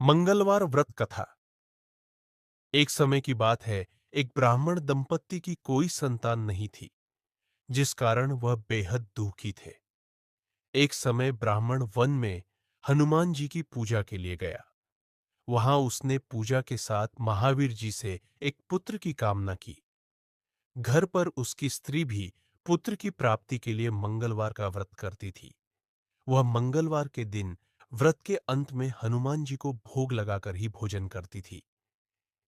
मंगलवार व्रत कथा। एक समय की बात है, एक ब्राह्मण दंपत्ति की कोई संतान नहीं थी, जिस कारण वह बेहद दुखी थे। एक समय ब्राह्मण वन में हनुमान जी की पूजा के लिए गया। वहां उसने पूजा के साथ महावीर जी से एक पुत्र की कामना की। घर पर उसकी स्त्री भी पुत्र की प्राप्ति के लिए मंगलवार का व्रत करती थी। वह मंगलवार के दिन व्रत के अंत में हनुमान जी को भोग लगाकर ही भोजन करती थी।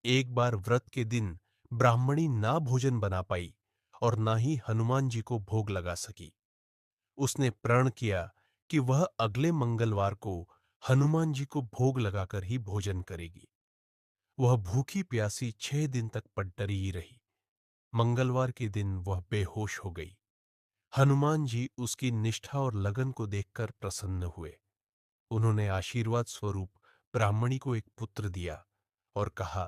एक बार व्रत के दिन ब्राह्मणी ना भोजन बना पाई और ना ही हनुमान जी को भोग लगा सकी। उसने प्रण किया कि वह अगले मंगलवार को हनुमान जी को भोग लगाकर ही भोजन करेगी। वह भूखी प्यासी 6 दिन तक पड्डरी ही रही। मंगलवार के दिन वह बेहोश हो गई। हनुमान जी उसकी निष्ठा और लगन को देखकर प्रसन्न हुए। उन्होंने आशीर्वाद स्वरूप ब्राह्मणी को एक पुत्र दिया और कहा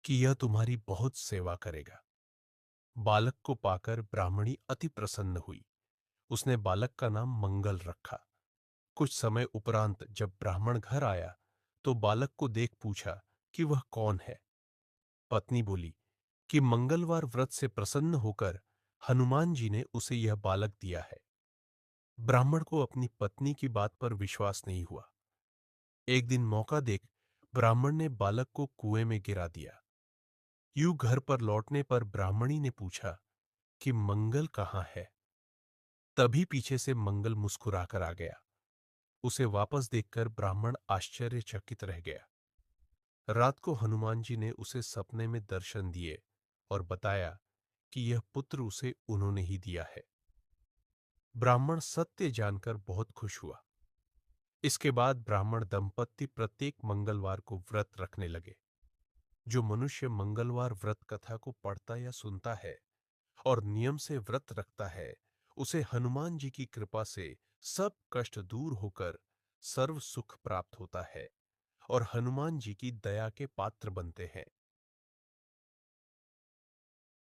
कि यह तुम्हारी बहुत सेवा करेगा। बालक को पाकर ब्राह्मणी अति प्रसन्न हुई। उसने बालक का नाम मंगल रखा। कुछ समय उपरांत जब ब्राह्मण घर आया तो बालक को देख पूछा कि वह कौन है। पत्नी बोली कि मंगलवार व्रत से प्रसन्न होकर हनुमान जी ने उसे यह बालक दिया है। ब्राह्मण को अपनी पत्नी की बात पर विश्वास नहीं हुआ। एक दिन मौका देख ब्राह्मण ने बालक को कुएं में गिरा दिया। यूं घर पर लौटने पर ब्राह्मणी ने पूछा कि मंगल कहाँ है। तभी पीछे से मंगल मुस्कुराकर आ गया। उसे वापस देखकर ब्राह्मण आश्चर्यचकित रह गया। रात को हनुमान जी ने उसे सपने में दर्शन दिए और बताया कि यह पुत्र उसे उन्होंने ही दिया है। ब्राह्मण सत्य जानकर बहुत खुश हुआ। इसके बाद ब्राह्मण दंपत्ति प्रत्येक मंगलवार को व्रत रखने लगे। जो मनुष्य मंगलवार व्रत कथा को पढ़ता या सुनता है और नियम से व्रत रखता है, उसे हनुमान जी की कृपा से सब कष्ट दूर होकर सर्व सुख प्राप्त होता है और हनुमान जी की दया के पात्र बनते हैं।